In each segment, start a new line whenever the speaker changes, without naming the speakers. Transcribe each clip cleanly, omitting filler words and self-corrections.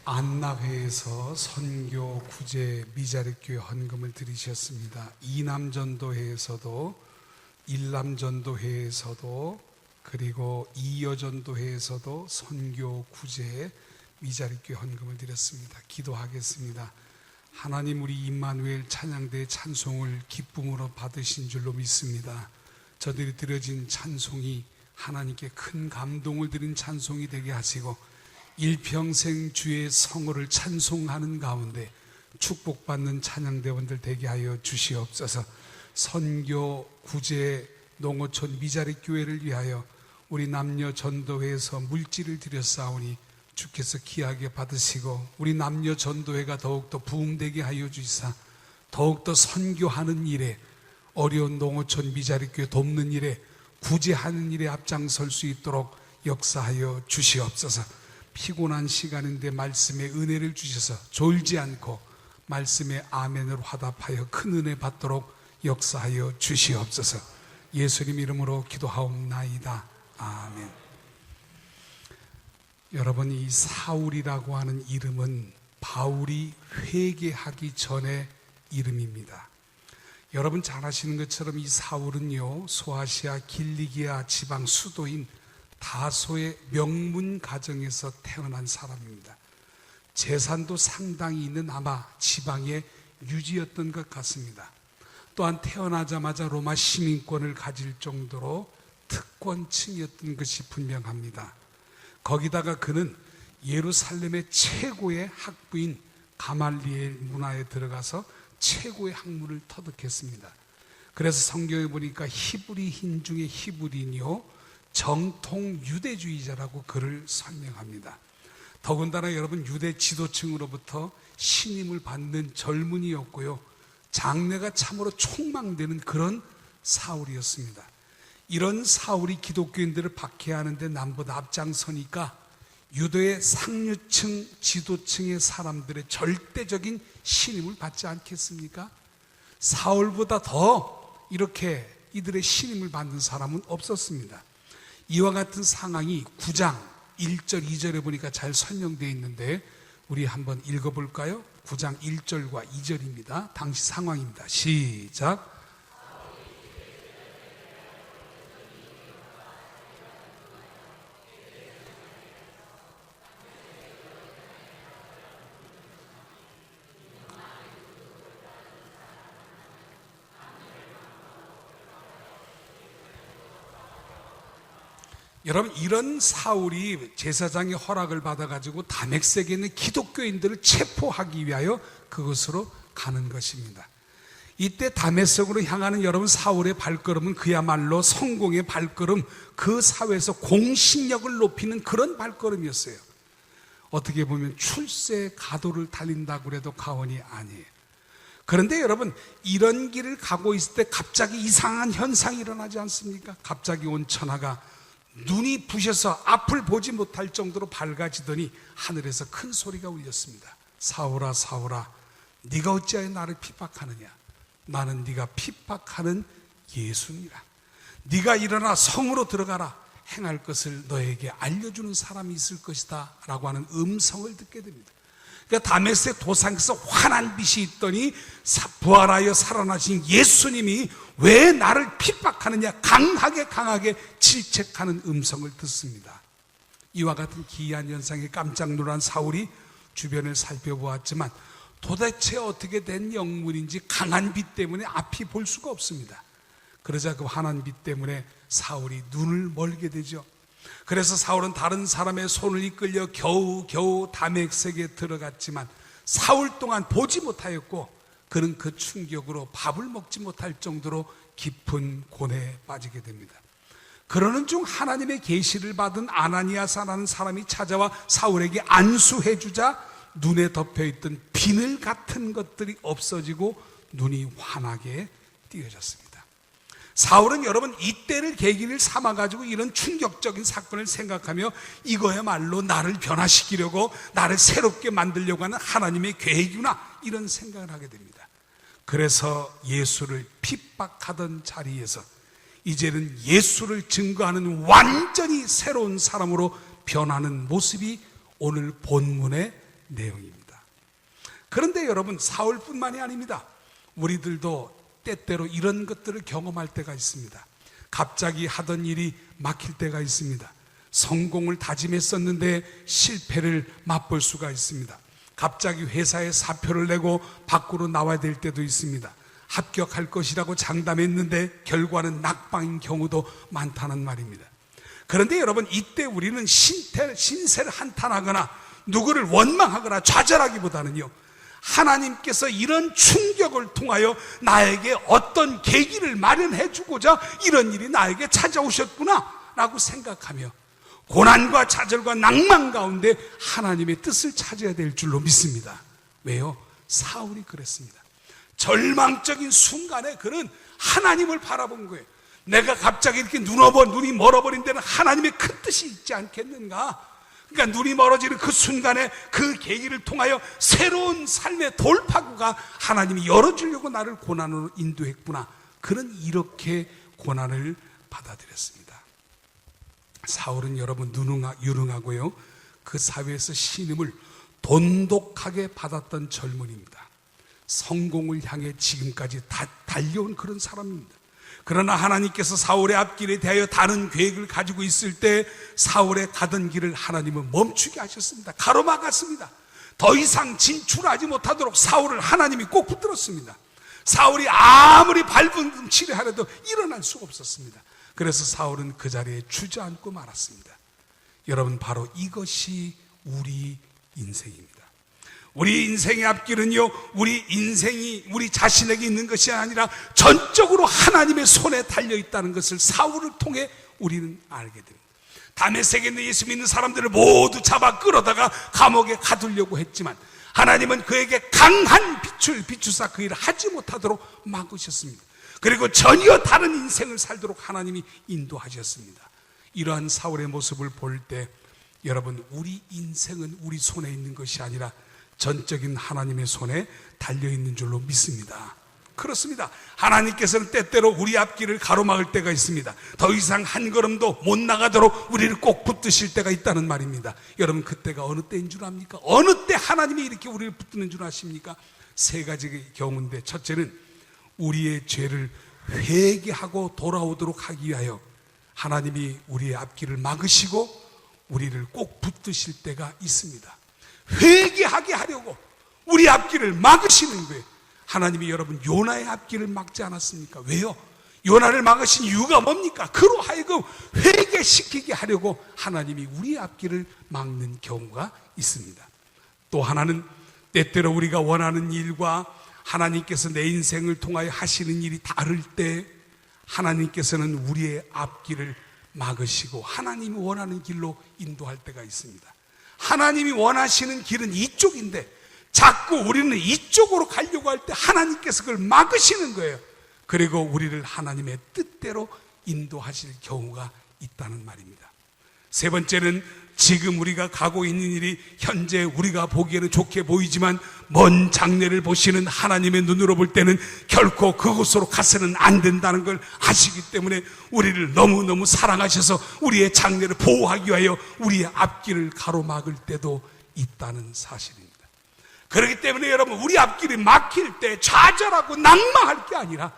안락회에서 선교 구제 미자립교회 헌금을 드리셨습니다. 이남전도회에서도 일남전도회에서도 그리고 이여전도회에서도 선교 구제 미자립교회 헌금을 드렸습니다. 기도하겠습니다. 하나님, 우리 임마누엘 찬양대의 찬송을 기쁨으로 받으신 줄로 믿습니다. 저들이 드려진 찬송이 하나님께 큰 감동을 드린 찬송이 되게 하시고 일평생 주의 성호를 찬송하는 가운데 축복받는 찬양대원들 되게 하여 주시옵소서. 선교 구제 농어촌 미자립교회를 위하여 우리 남녀 전도회에서 물질을 드렸사오니 주께서 귀하게 받으시고 우리 남녀 전도회가 더욱더 부흥되게 하여 주시사 더욱더 선교하는 일에, 어려운 농어촌 미자립교회 돕는 일에, 구제하는 일에 앞장설 수 있도록 역사하여 주시옵소서. 피곤한 시간인데 말씀에 은혜를 주셔서 졸지 않고 말씀에 아멘으로 화답하여 큰 은혜 받도록 역사하여 주시옵소서. 예수님 이름으로 기도하옵나이다. 아멘. 여러분, 이 사울이라고 하는 이름은 바울이 회개하기 전의 이름입니다. 여러분 잘 아시는 것처럼 이 사울은요, 소아시아 길리기아 지방 수도인 다소의 명문 가정에서 태어난 사람입니다. 재산도 상당히 있는 아마 지방의 유지였던 것 같습니다. 또한 태어나자마자 로마 시민권을 가질 정도로 특권층이었던 것이 분명합니다. 거기다가 그는 예루살렘의 최고의 학부인 가말리엘 문화에 들어가서 최고의 학문을 터득했습니다. 그래서 성경에 보니까 히브리인 중에 히브리인이요, 정통 유대주의자라고 그를 설명합니다. 더군다나 여러분, 유대 지도층으로부터 신임을 받는 젊은이였고요, 장래가 참으로 촉망되는 그런 사울이었습니다. 이런 사울이 기독교인들을 박해하는데 남보다 앞장서니까 유대의 상류층 지도층의 사람들의 절대적인 신임을 받지 않겠습니까? 사울보다 더 이렇게 이들의 신임을 받는 사람은 없었습니다. 이와 같은 상황이 9장 1절 2절에 보니까 잘 설명되어 있는데 우리 한번 읽어볼까요? 9장 1절과 2절입니다. 당시 상황입니다. 시작. 여러분, 이런 사울이 제사장의 허락을 받아가지고 다메섹에 있는 기독교인들을 체포하기 위하여 그곳으로 가는 것입니다. 이때 다메섹으로 향하는 여러분 사울의 발걸음은 그야말로 성공의 발걸음, 그 사회에서 공신력을 높이는 그런 발걸음이었어요. 어떻게 보면 출세 가도를 달린다고 해도 과언이 아니에요. 그런데 여러분, 이런 길을 가고 있을 때 갑자기 이상한 현상이 일어나지 않습니까? 갑자기 온 천하가 눈이 부셔서 앞을 보지 못할 정도로 밝아지더니 하늘에서 큰 소리가 울렸습니다. 사울아, 사울아, 네가 어찌하여 나를 핍박하느냐? 나는 네가 핍박하는 예수니라. 네가 일어나 성으로 들어가라. 행할 것을 너에게 알려주는 사람이 있을 것이다 라고 하는 음성을 듣게 됩니다. 그러니까 다메섹 도상에서 환한 빛이 있더니 부활하여 살아나신 예수님이 왜 나를 핍박하느냐, 강하게 질책하는 음성을 듣습니다. 이와 같은 기이한 현상에 깜짝 놀란 사울이 주변을 살펴보았지만 도대체 어떻게 된 영문인지 강한 빛 때문에 앞이 볼 수가 없습니다. 그러자 그 환한 빛 때문에 사울이 눈을 멀게 되죠. 그래서 사울은 다른 사람의 손을 이끌려 겨우 다메섹에 들어갔지만 사흘 동안 보지 못하였고 그는 그 충격으로 밥을 먹지 못할 정도로 깊은 곤에 빠지게 됩니다. 그러는 중 하나님의 계시를 받은 아나니아사라는 사람이 찾아와 사울에게 안수해 주자 눈에 덮여있던 비늘 같은 것들이 없어지고 눈이 환하게 띄어졌습니다. 사울은 여러분 이때를 계기를 삼아가지고 이런 충격적인 사건을 생각하며 이거야말로 나를 변화시키려고, 나를 새롭게 만들려고 하는 하나님의 계획이구나, 이런 생각을 하게 됩니다. 그래서 예수를 핍박하던 자리에서 이제는 예수를 증거하는 완전히 새로운 사람으로 변하는 모습이 오늘 본문에 내용입니다. 그런데 여러분, 사울뿐만이 아닙니다. 우리들도 때때로 이런 것들을 경험할 때가 있습니다. 갑자기 하던 일이 막힐 때가 있습니다. 성공을 다짐했었는데 실패를 맛볼 수가 있습니다. 갑자기 회사에 사표를 내고 밖으로 나와야 될 때도 있습니다. 합격할 것이라고 장담했는데 결과는 낙방인 경우도 많다는 말입니다. 그런데 여러분, 이때 우리는 신세를 한탄하거나 누구를 원망하거나 좌절하기보다는요, 하나님께서 이런 충격을 통하여 나에게 어떤 계기를 마련해 주고자 이런 일이 나에게 찾아오셨구나 라고 생각하며 고난과 좌절과 낭만 가운데 하나님의 뜻을 찾아야 될 줄로 믿습니다. 왜요? 사울이 그랬습니다. 절망적인 순간에 그는 하나님을 바라본 거예요. 내가 갑자기 이렇게 눈이 멀어버린 데는 하나님의 큰 뜻이 있지 않겠는가? 그러니까 눈이 멀어지는 그 순간에 그 계기를 통하여 새로운 삶의 돌파구가 하나님이 열어주려고 나를 고난으로 인도했구나. 그는 이렇게 고난을 받아들였습니다. 사울은 여러분 유능하고요, 그 사회에서 신임을 돈독하게 받았던 젊은이입니다. 성공을 향해 지금까지 달려온 그런 사람입니다. 그러나 하나님께서 사울의 앞길에 대하여 다른 계획을 가지고 있을 때 사울의 가던 길을 하나님은 멈추게 하셨습니다. 가로막았습니다. 더 이상 진출하지 못하도록 사울을 하나님이 꼭 붙들었습니다. 사울이 아무리 발버둥치려 하려도 일어날 수가 없었습니다. 그래서 사울은 그 자리에 주저앉고 말았습니다. 여러분, 바로 이것이 우리 인생입니다. 우리 인생의 앞길은요, 우리 인생이 우리 자신에게 있는 것이 아니라 전적으로 하나님의 손에 달려있다는 것을 사울을 통해 우리는 알게 됩니다. 다메섹에 있는 예수 믿는 사람들을 모두 잡아 끌어다가 감옥에 가두려고 했지만 하나님은 그에게 강한 빛을 비추사 그 일을 하지 못하도록 막으셨습니다. 그리고 전혀 다른 인생을 살도록 하나님이 인도하셨습니다. 이러한 사울의 모습을 볼 때 여러분, 우리 인생은 우리 손에 있는 것이 아니라 전적인 하나님의 손에 달려있는 줄로 믿습니다. 그렇습니다. 하나님께서는 때때로 우리 앞길을 가로막을 때가 있습니다. 더 이상 한 걸음도 못 나가도록 우리를 꼭 붙드실 때가 있다는 말입니다. 여러분, 그때가 어느 때인 줄 압니까? 어느 때 하나님이 이렇게 우리를 붙드는 줄 아십니까? 세 가지의 경우인데, 첫째는 우리의 죄를 회개하고 돌아오도록 하기 위하여 하나님이 우리의 앞길을 막으시고 우리를 꼭 붙드실 때가 있습니다. 회개하게 하려고 우리 앞길을 막으시는 거예요. 하나님이 여러분 요나의 앞길을 막지 않았습니까? 왜요? 요나를 막으신 이유가 뭡니까? 그로 하여금 회개시키게 하려고 하나님이 우리 앞길을 막는 경우가 있습니다. 또 하나는 때때로 우리가 원하는 일과 하나님께서 내 인생을 통하여 하시는 일이 다를 때 하나님께서는 우리의 앞길을 막으시고 하나님이 원하는 길로 인도할 때가 있습니다. 하나님이 원하시는 길은 이쪽인데 자꾸 우리는 이쪽으로 가려고 할 때 하나님께서 그걸 막으시는 거예요. 그리고 우리를 하나님의 뜻대로 인도하실 경우가 있다는 말입니다. 세 번째는 지금 우리가 가고 있는 일이 현재 우리가 보기에는 좋게 보이지만 먼 장래를 보시는 하나님의 눈으로 볼 때는 결코 그곳으로 가서는 안 된다는 걸 아시기 때문에 우리를 너무너무 사랑하셔서 우리의 장래를 보호하기 위하여 우리의 앞길을 가로막을 때도 있다는 사실입니다. 그렇기 때문에 여러분, 우리 앞길이 막힐 때 좌절하고 낭망할 게 아니라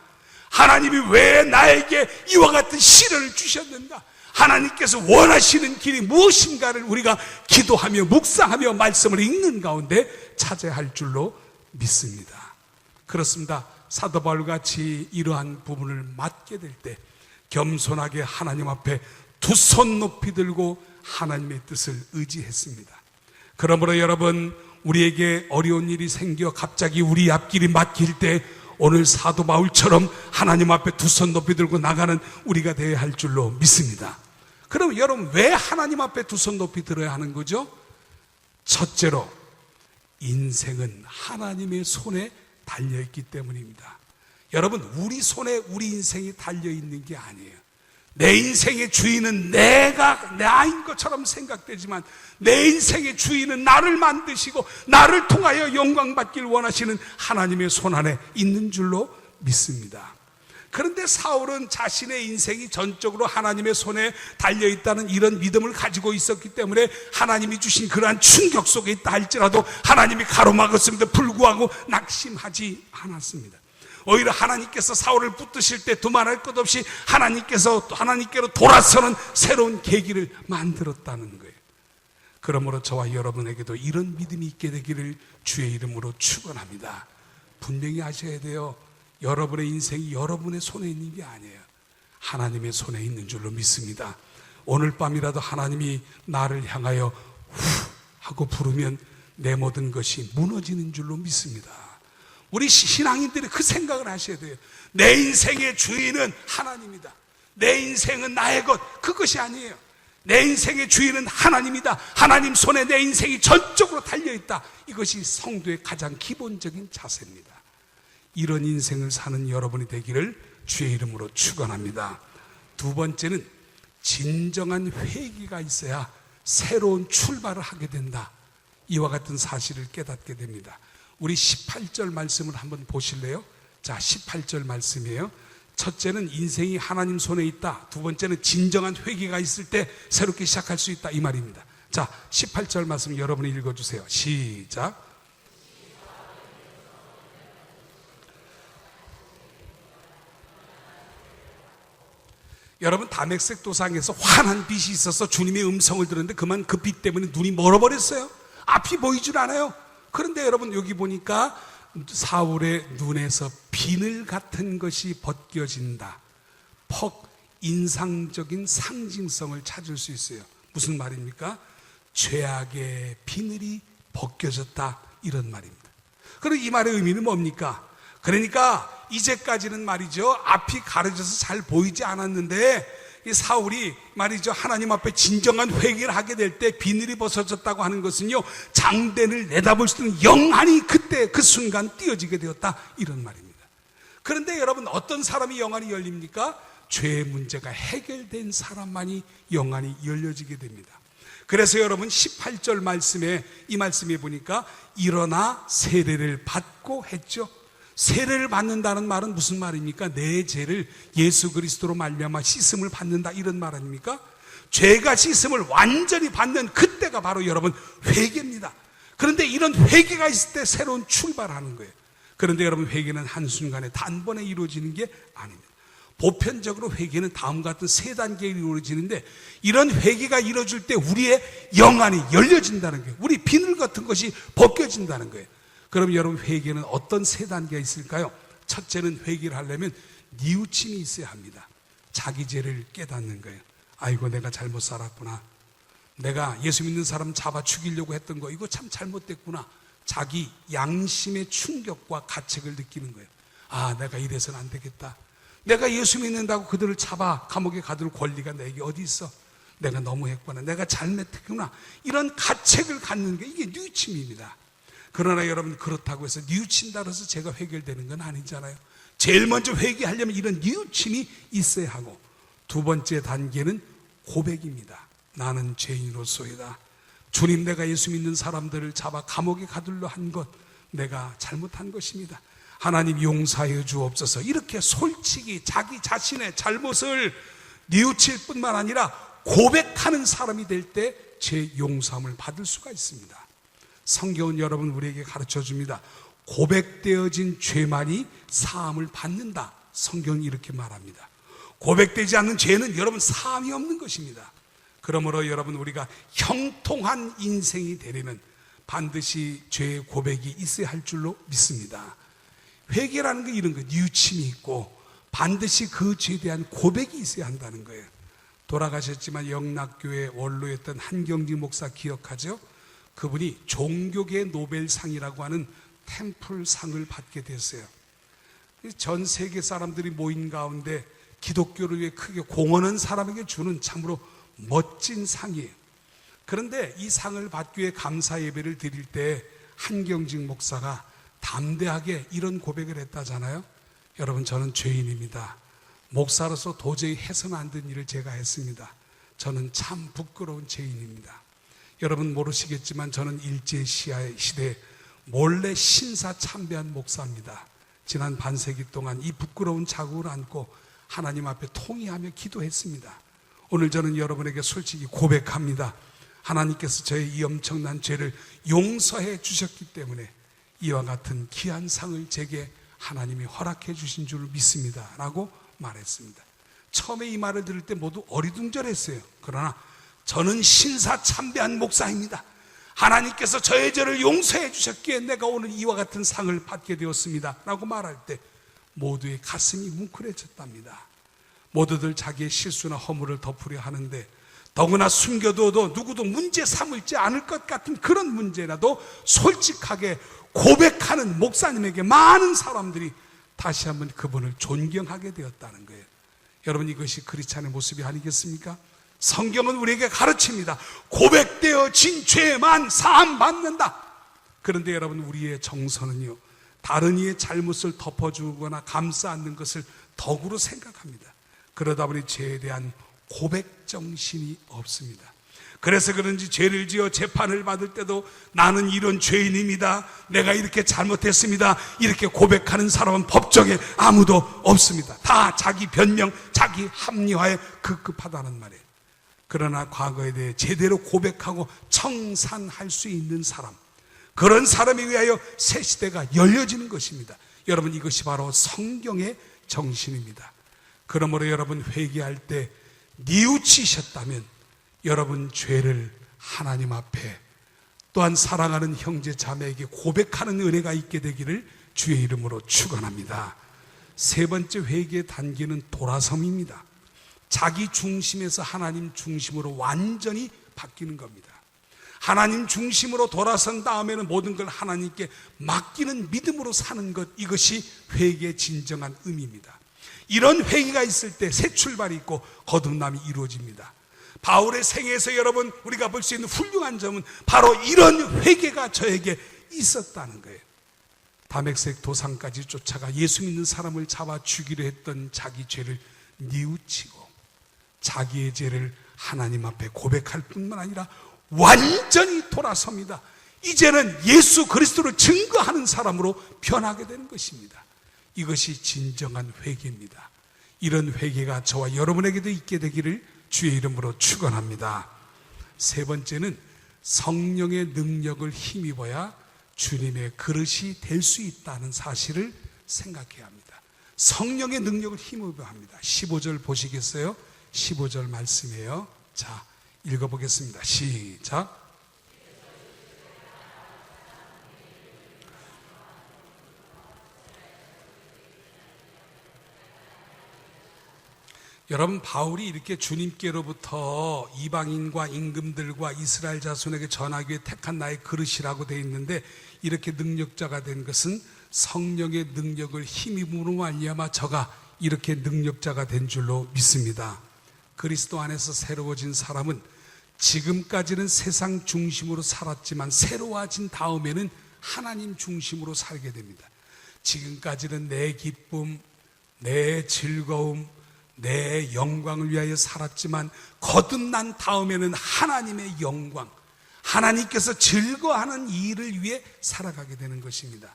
하나님이 왜 나에게 이와 같은 시련을 주셨는가, 하나님께서 원하시는 길이 무엇인가를 우리가 기도하며 묵상하며 말씀을 읽는 가운데 찾아야 할 줄로 믿습니다. 그렇습니다. 사도 바울같이 이러한 부분을 맡게 될 때 겸손하게 하나님 앞에 두 손 높이 들고 하나님의 뜻을 의지했습니다. 그러므로 여러분, 우리에게 어려운 일이 생겨 갑자기 우리 앞길이 막힐 때 오늘 사도 바울처럼 하나님 앞에 두 손 높이 들고 나가는 우리가 되어야 할 줄로 믿습니다. 그럼 여러분, 왜 하나님 앞에 두 손 높이 들어야 하는 거죠? 첫째로 인생은 하나님의 손에 달려있기 때문입니다. 여러분, 우리 손에 우리 인생이 달려있는 게 아니에요. 내 인생의 주인은 내가 나인 것처럼 생각되지만 내 인생의 주인은 나를 만드시고 나를 통하여 영광받길 원하시는 하나님의 손 안에 있는 줄로 믿습니다. 그런데 사울은 자신의 인생이 전적으로 하나님의 손에 달려있다는 이런 믿음을 가지고 있었기 때문에 하나님이 주신 그러한 충격 속에 있다 할지라도 하나님이 가로막았음에도 불구하고 낙심하지 않았습니다. 오히려 하나님께서 사울을 붙드실 때 두말할 것 없이 하나님께로 돌아서는 새로운 계기를 만들었다는 거예요. 그러므로 저와 여러분에게도 이런 믿음이 있게 되기를 주의 이름으로 축원합니다. 분명히 아셔야 돼요. 여러분의 인생이 여러분의 손에 있는 게 아니에요. 하나님의 손에 있는 줄로 믿습니다. 오늘 밤이라도 하나님이 나를 향하여 후 하고 부르면 내 모든 것이 무너지는 줄로 믿습니다. 우리 신앙인들이 그 생각을 하셔야 돼요. 내 인생의 주인은 하나님이다. 내 인생은 나의 것, 그것이 아니에요. 내 인생의 주인은 하나님이다. 하나님 손에 내 인생이 전적으로 달려있다. 이것이 성도의 가장 기본적인 자세입니다. 이런 인생을 사는 여러분이 되기를 주의 이름으로 축원합니다. 두 번째는 진정한 회개가 있어야 새로운 출발을 하게 된다. 이와 같은 사실을 깨닫게 됩니다. 우리 18절 말씀을 한번 보실래요? 자, 18절 말씀이에요. 첫째는 인생이 하나님 손에 있다. 두 번째는 진정한 회개가 있을 때 새롭게 시작할 수 있다. 이 말입니다. 자, 18절 말씀 여러분이 읽어주세요. 시작. 여러분, 다메섹 도상에서 환한 빛이 있어서 주님의 음성을 들었는데 그만 그 빛 때문에 눈이 멀어버렸어요. 앞이 보이질 않아요. 그런데 여러분 여기 보니까 사울의 눈에서 비늘 같은 것이 벗겨진다. 퍽 인상적인 상징성을 찾을 수 있어요. 무슨 말입니까? 죄악의 비늘이 벗겨졌다, 이런 말입니다. 그럼 이 말의 의미는 뭡니까? 그러니까 이제까지는 말이죠, 앞이 가려져서 잘 보이지 않았는데 이 사울이 말이죠, 하나님 앞에 진정한 회개를 하게 될 때 비늘이 벗어졌다고 하는 것은요, 장대를 내다볼 수 있는 영안이 그때 그 순간 띄어지게 되었다, 이런 말입니다. 그런데 여러분, 어떤 사람이 영안이 열립니까? 죄의 문제가 해결된 사람만이 영안이 열려지게 됩니다. 그래서 여러분 18절 말씀에, 이 말씀에 보니까 일어나 세례를 받고 했죠. 세례를 받는다는 말은 무슨 말입니까? 내 죄를 예수 그리스도로 말미암아 씻음을 받는다, 이런 말 아닙니까? 죄가 씻음을 완전히 받는 그때가 바로 여러분 회개입니다. 그런데 이런 회개가 있을 때 새로운 출발하는 거예요. 그런데 여러분, 회개는 한순간에 단번에 이루어지는 게 아닙니다. 보편적으로 회개는 다음과 같은 세 단계에 이루어지는데, 이런 회개가 이루어질 때 우리의 영안이 열려진다는 거예요. 우리 비늘 같은 것이 벗겨진다는 거예요. 그럼 여러분, 회개는 어떤 세 단계가 있을까요? 첫째는 회개를 하려면 뉘우침이 있어야 합니다. 자기 죄를 깨닫는 거예요. 아이고, 내가 잘못 살았구나. 내가 예수 믿는 사람 잡아 죽이려고 했던 거, 이거 참 잘못됐구나. 자기 양심의 충격과 가책을 느끼는 거예요. 아, 내가 이래서는 안 되겠다. 내가 예수 믿는다고 그들을 잡아 감옥에 가둘 권리가 내게 어디 있어? 내가 너무했구나. 내가 잘못했구나. 이런 가책을 갖는 게 이게 뉘우침입니다. 그러나 여러분, 그렇다고 해서 뉘우친다 해서 죄가 해결되는 건 아니잖아요. 제일 먼저 회개하려면 이런 뉘우침이 있어야 하고, 두 번째 단계는 고백입니다. 나는 죄인으로소이다. 주님, 내가 예수 믿는 사람들을 잡아 감옥에 가둘러 한 것, 내가 잘못한 것입니다. 하나님 용서하여 주옵소서. 이렇게 솔직히 자기 자신의 잘못을 뉘우칠 뿐만 아니라 고백하는 사람이 될 때 죄 용서함을 받을 수가 있습니다. 성경은 여러분 우리에게 가르쳐 줍니다. 고백되어진 죄만이 사함을 받는다. 성경은 이렇게 말합니다. 고백되지 않는 죄는 여러분 사함이 없는 것입니다. 그러므로 여러분, 우리가 형통한 인생이 되려면 반드시 죄의 고백이 있어야 할 줄로 믿습니다. 회개라는 게 이런 거예요. 뉘우침이 있고 반드시 그 죄에 대한 고백이 있어야 한다는 거예요. 돌아가셨지만 영락교회 원로였던 한경직 목사 기억하죠? 그분이 종교계 노벨상이라고 하는 템플상을 받게 됐어요. 전 세계 사람들이 모인 가운데 기독교를 위해 크게 공헌한 사람에게 주는 참으로 멋진 상이에요. 그런데 이 상을 받기 위해 감사 예배를 드릴 때 한경직 목사가 담대하게 이런 고백을 했다잖아요. 여러분, 저는 죄인입니다. 목사로서 도저히 해서는 안 된 일을 제가 했습니다. 저는 참 부끄러운 죄인입니다. 여러분 모르시겠지만 저는 일제시대에 몰래 신사 참배한 목사입니다. 지난 반세기 동안 이 부끄러운 자국을 안고 하나님 앞에 통회하며 기도했습니다. 오늘 저는 여러분에게 솔직히 고백합니다. 하나님께서 저의 이 엄청난 죄를 용서해 주셨기 때문에 이와 같은 귀한 상을 제게 하나님이 허락해 주신 줄 믿습니다 라고 말했습니다. 처음에 이 말을 들을 때 모두 어리둥절했어요. 그러나 저는 신사참배한 목사입니다. 하나님께서 저의 죄를 용서해 주셨기에 내가 오늘 이와 같은 상을 받게 되었습니다 라고 말할 때 모두의 가슴이 뭉클해졌답니다. 모두들 자기의 실수나 허물을 덮으려 하는데 더구나 숨겨둬도 누구도 문제 삼을지 않을 것 같은 그런 문제라도 솔직하게 고백하는 목사님에게 많은 사람들이 다시 한번 그분을 존경하게 되었다는 거예요. 여러분, 이것이 크리스찬의 모습이 아니겠습니까? 성경은 우리에게 가르칩니다. 고백되어진 죄만 사함받는다. 그런데 여러분, 우리의 정서는요, 다른 이의 잘못을 덮어주거나 감싸 안는 것을 덕으로 생각합니다. 그러다 보니 죄에 대한 고백 정신이 없습니다. 그래서 그런지 죄를 지어 재판을 받을 때도 나는 이런 죄인입니다, 내가 이렇게 잘못했습니다, 이렇게 고백하는 사람은 법정에 아무도 없습니다. 다 자기 변명, 자기 합리화에 급급하다는 말이에요. 그러나 과거에 대해 제대로 고백하고 청산할 수 있는 사람, 그런 사람에 의하여 새 시대가 열려지는 것입니다. 여러분, 이것이 바로 성경의 정신입니다. 그러므로 여러분, 회개할 때 뉘우치셨다면 여러분 죄를 하나님 앞에 또한 사랑하는 형제 자매에게 고백하는 은혜가 있게 되기를 주의 이름으로 축원합니다. 세 번째 회개의 단계는 돌아섬입니다. 자기 중심에서 하나님 중심으로 완전히 바뀌는 겁니다. 하나님 중심으로 돌아선 다음에는 모든 걸 하나님께 맡기는 믿음으로 사는 것, 이것이 회개의 진정한 의미입니다. 이런 회개가 있을 때 새 출발이 있고 거듭남이 이루어집니다. 바울의 생애에서 여러분, 우리가 볼 수 있는 훌륭한 점은 바로 이런 회개가 저에게 있었다는 거예요. 다메섹 도상까지 쫓아가 예수 믿는 사람을 잡아 죽이려 했던 자기 죄를 뉘우치고 자기의 죄를 하나님 앞에 고백할 뿐만 아니라 완전히 돌아섭니다. 이제는 예수 그리스도를 증거하는 사람으로 변하게 되는 것입니다. 이것이 진정한 회개입니다. 이런 회개가 저와 여러분에게도 있게 되기를 주의 이름으로 축원합니다. 세 번째는 성령의 능력을 힘입어야 주님의 그릇이 될 수 있다는 사실을 생각해야 합니다. 성령의 능력을 힘입어야 합니다. 15절 보시겠어요? 15절 말씀이에요. 자, 읽어보겠습니다. 시작. 여러분, 바울이 이렇게 주님께로부터 이방인과 임금들과 이스라엘 자손에게 전하기 위해 택한 나의 그릇이라고 되어 있는데, 이렇게 능력자가 된 것은 성령의 능력을 힘입음으로 말미암아 저가 이렇게 능력자가 된 줄로 믿습니다. 그리스도 안에서 새로워진 사람은 지금까지는 세상 중심으로 살았지만 새로워진 다음에는 하나님 중심으로 살게 됩니다. 지금까지는 내 기쁨, 내 즐거움, 내 영광을 위하여 살았지만 거듭난 다음에는 하나님의 영광, 하나님께서 즐거워하는 일을 위해 살아가게 되는 것입니다.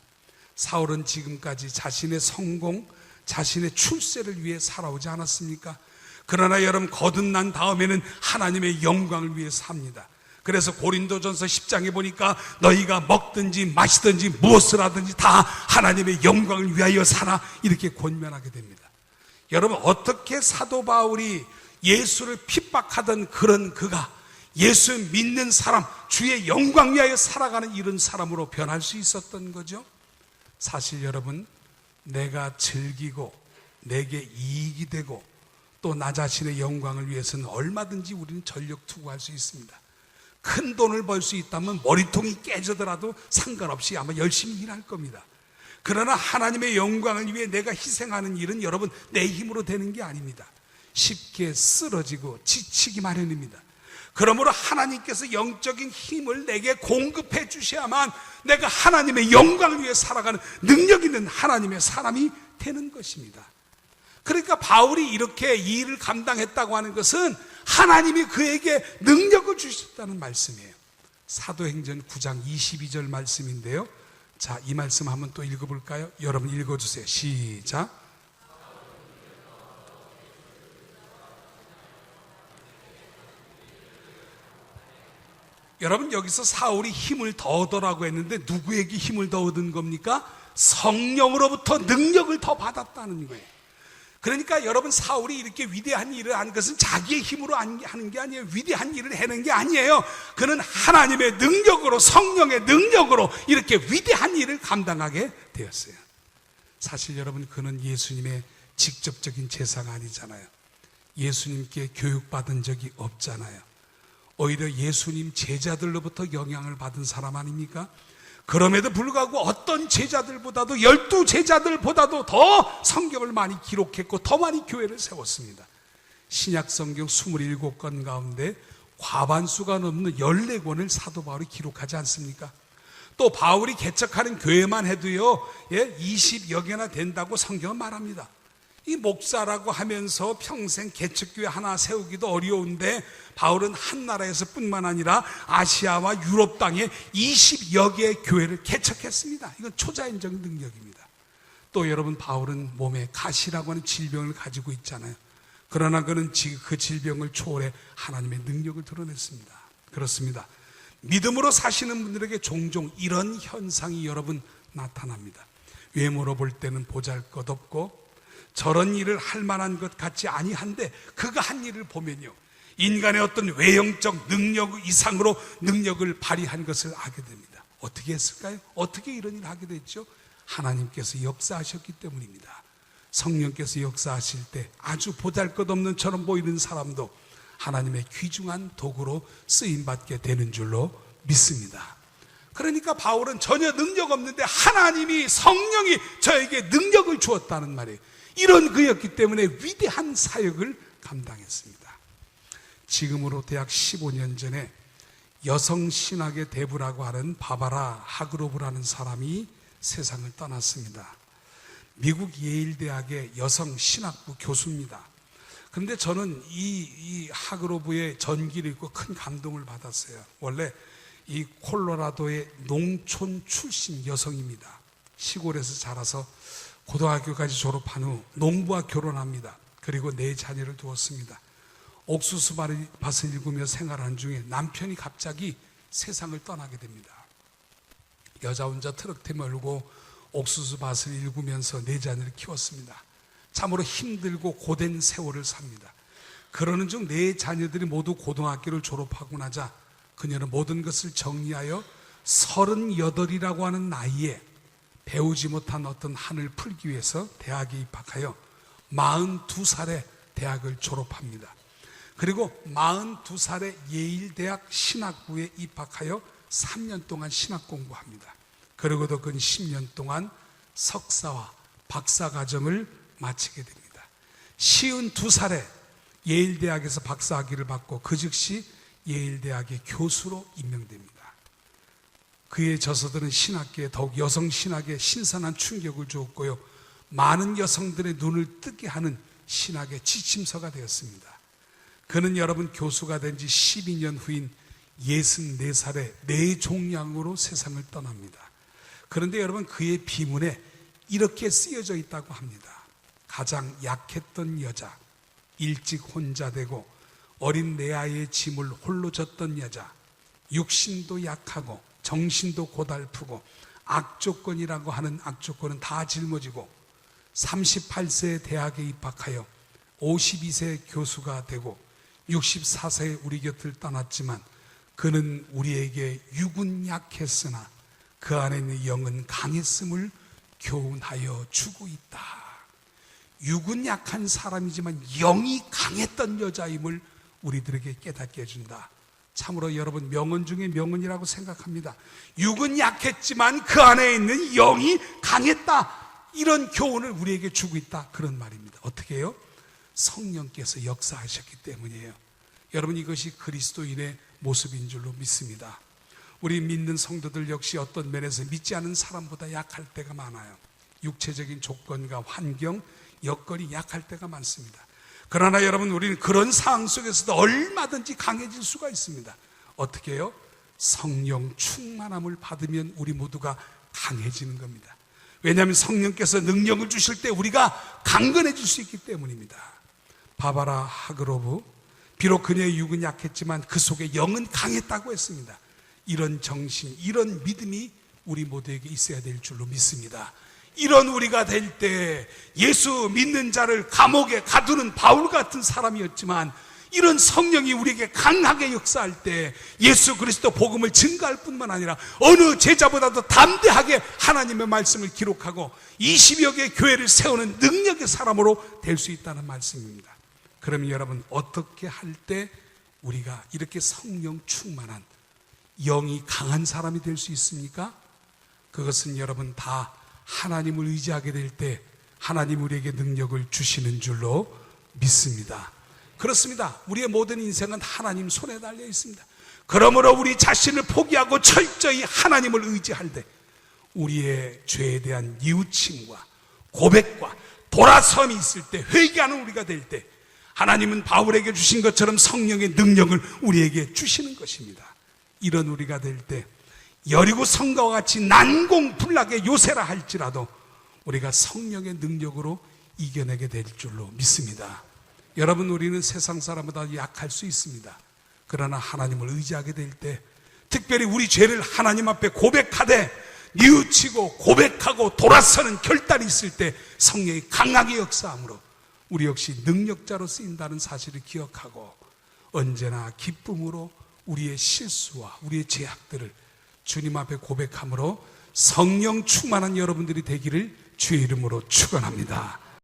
사울은 지금까지 자신의 성공, 자신의 출세를 위해 살아오지 않았습니까? 그러나 여러분, 거듭난 다음에는 하나님의 영광을 위해 삽니다. 그래서 고린도전서 10장에 보니까 너희가 먹든지 마시든지 무엇을 하든지 다 하나님의 영광을 위하여 살아, 이렇게 권면하게 됩니다. 여러분, 어떻게 사도 바울이 예수를 핍박하던 그런 그가 예수 믿는 사람, 주의 영광 위하여 살아가는 이런 사람으로 변할 수 있었던 거죠? 사실 여러분, 내가 즐기고 내게 이익이 되고 또 나 자신의 영광을 위해서는 얼마든지 우리는 전력 투구할 수 있습니다. 큰 돈을 벌 수 있다면 머리통이 깨지더라도 상관없이 아마 열심히 일할 겁니다. 그러나 하나님의 영광을 위해 내가 희생하는 일은 여러분, 내 힘으로 되는 게 아닙니다. 쉽게 쓰러지고 지치기 마련입니다. 그러므로 하나님께서 영적인 힘을 내게 공급해 주셔야만 내가 하나님의 영광을 위해 살아가는 능력 있는 하나님의 사람이 되는 것입니다. 그러니까 바울이 이렇게 이 일을 감당했다고 하는 것은 하나님이 그에게 능력을 주셨다는 말씀이에요. 사도행전 9장 22절 말씀인데요, 자, 이 말씀 한번 또 읽어볼까요? 여러분 읽어주세요. 시작. 여러분 여기서 사울이 힘을 더 얻으라고 했는데 누구에게 힘을 더 얻은 겁니까? 성령으로부터 능력을 더 받았다는 거예요. 그러니까 여러분 사울이 이렇게 위대한 일을 한 것은 자기의 힘으로 하는 게 아니에요. 위대한 일을 해낸 게 아니에요. 그는 하나님의 능력으로, 성령의 능력으로 이렇게 위대한 일을 감당하게 되었어요. 사실 여러분 그는 예수님의 직접적인 제사가 아니잖아요. 예수님께 교육받은 적이 없잖아요. 오히려 예수님 제자들로부터 영향을 받은 사람 아닙니까? 그럼에도 불구하고 어떤 제자들보다도 12제자들보다도 더 성경을 많이 기록했고 더 많이 교회를 세웠습니다. 신약 성경 27권 가운데 과반수가 넘는 14권을 사도 바울이 기록하지 않습니까? 또 바울이 개척하는 교회만 해도요 20여 개나 된다고 성경은 말합니다. 이 목사라고 하면서 평생 개척교회 하나 세우기도 어려운데 바울은 한 나라에서 뿐만 아니라 아시아와 유럽 땅에 20여 개의 교회를 개척했습니다. 이건 초자연적 능력입니다. 또 여러분 바울은 몸에 가시라고 하는 질병을 가지고 있잖아요. 그러나 그는 그 질병을 초월해 하나님의 능력을 드러냈습니다. 그렇습니다. 믿음으로 사시는 분들에게 종종 이런 현상이 여러분 나타납니다. 외모로 볼 때는 보잘것없고 저런 일을 할 만한 것 같지 아니한데 그가 한 일을 보면요 인간의 어떤 외형적 능력 이상으로 능력을 발휘한 것을 알게 됩니다. 어떻게 했을까요? 어떻게 이런 일을 하게 됐죠? 하나님께서 역사하셨기 때문입니다. 성령께서 역사하실 때 아주 보잘것없는 처럼 보이는 사람도 하나님의 귀중한 도구로 쓰임받게 되는 줄로 믿습니다. 그러니까 바울은 전혀 능력 없는데 하나님이 성령이 저에게 능력을 주었다는 말이에요. 이런 그였기 때문에 위대한 사역을 감당했습니다. 지금으로 대략 15년 전에 여성신학의 대부라고 하는 바바라 하그로브라는 사람이 세상을 떠났습니다. 미국 예일대학의 여성신학부 교수입니다. 그런데 저는 이 하그로브의 전기를 읽고 큰 감동을 받았어요. 원래 이 콜로라도의 농촌 출신 여성입니다. 시골에서 자라서 고등학교까지 졸업한 후 농부와 결혼합니다. 그리고 4자녀를 두었습니다. 옥수수 밭을 일구며 생활하는 중에 남편이 갑자기 세상을 떠나게 됩니다. 여자 혼자 트럭대 몰고 옥수수 밭을 일구면서 4자녀를 키웠습니다. 참으로 힘들고 고된 세월을 삽니다. 그러는 중 4자녀들이 모두 고등학교를 졸업하고 나자 그녀는 모든 것을 정리하여 38이라고 하는 나이에 배우지 못한 어떤 한을 풀기 위해서 대학에 입학하여 42살에 대학을 졸업합니다. 그리고 42살에 예일대학 신학부에 입학하여 3년 동안 신학 공부합니다. 그러고도 그 10년 동안 석사와 박사과정을 마치게 됩니다. 52살에 예일대학에서 박사학위를 받고 그 즉시 예일대학의 교수로 임명됩니다. 그의 저서들은 신학계에 더욱 여성신학에 신선한 충격을 주었고요. 많은 여성들의 눈을 뜨게 하는 신학의 지침서가 되었습니다. 그는 여러분 교수가 된 지 12년 후인 64살에 뇌종양으로 세상을 떠납니다. 그런데 여러분 그의 비문에 이렇게 쓰여져 있다고 합니다. 가장 약했던 여자, 일찍 혼자 되고 어린 내 아이의 짐을 홀로 졌던 여자, 육신도 약하고 정신도 고달프고 악조건이라고 하는 악조건은 다 짊어지고 38세에 대학에 입학하여 52세에 교수가 되고 64세에 우리 곁을 떠났지만 그는 우리에게 육은 약했으나 그 안에 있는 영은 강했음을 교훈하여 주고 있다. 육은 약한 사람이지만 영이 강했던 여자임을 우리들에게 깨닫게 해준다. 참으로 여러분 명언 중에 명언이라고 생각합니다. 육은 약했지만 그 안에 있는 영이 강했다. 이런 교훈을 우리에게 주고 있다. 그런 말입니다. 어떻게 해요? 성령께서 역사하셨기 때문이에요. 여러분 이것이 그리스도인의 모습인 줄로 믿습니다. 우리 믿는 성도들 역시 어떤 면에서 믿지 않은 사람보다 약할 때가 많아요. 육체적인 조건과 환경, 여건이 약할 때가 많습니다. 그러나 여러분 우리는 그런 상황 속에서도 얼마든지 강해질 수가 있습니다. 어떻게 해요? 성령 충만함을 받으면 우리 모두가 강해지는 겁니다. 왜냐하면 성령께서 능력을 주실 때 우리가 강건해질 수 있기 때문입니다. 바바라 하그로브, 비록 그녀의 육은 약했지만 그 속에 영은 강했다고 했습니다. 이런 정신, 이런 믿음이 우리 모두에게 있어야 될 줄로 믿습니다. 이런 우리가 될 때 예수 믿는 자를 감옥에 가두는 바울 같은 사람이었지만 이런 성령이 우리에게 강하게 역사할 때 예수 그리스도 복음을 증거할 뿐만 아니라 어느 제자보다도 담대하게 하나님의 말씀을 기록하고 20여 개의 교회를 세우는 능력의 사람으로 될 수 있다는 말씀입니다. 그러면 여러분, 어떻게 할 때 우리가 이렇게 성령 충만한 영이 강한 사람이 될 수 있습니까? 그것은 여러분 다 하나님을 의지하게 될 때 하나님 우리에게 능력을 주시는 줄로 믿습니다. 그렇습니다. 우리의 모든 인생은 하나님 손에 달려 있습니다. 그러므로 우리 자신을 포기하고 철저히 하나님을 의지할 때 우리의 죄에 대한 뉘우침과 고백과 돌아섬이 있을 때, 회개하는 우리가 될 때 하나님은 바울에게 주신 것처럼 성령의 능력을 우리에게 주시는 것입니다. 이런 우리가 될 때 여리고 성과와 같이 난공불락의 요새라 할지라도 우리가 성령의 능력으로 이겨내게 될 줄로 믿습니다. 여러분, 우리는 세상 사람보다 약할 수 있습니다. 그러나 하나님을 의지하게 될 때, 특별히 우리 죄를 하나님 앞에 고백하되 뉘우치고 고백하고 돌아서는 결단이 있을 때 성령이 강하게 역사함으로 우리 역시 능력자로 쓰인다는 사실을 기억하고 언제나 기쁨으로 우리의 실수와 우리의 죄악들을 주님 앞에 고백함으로 성령 충만한 여러분들이 되기를 주의 이름으로 축원합니다.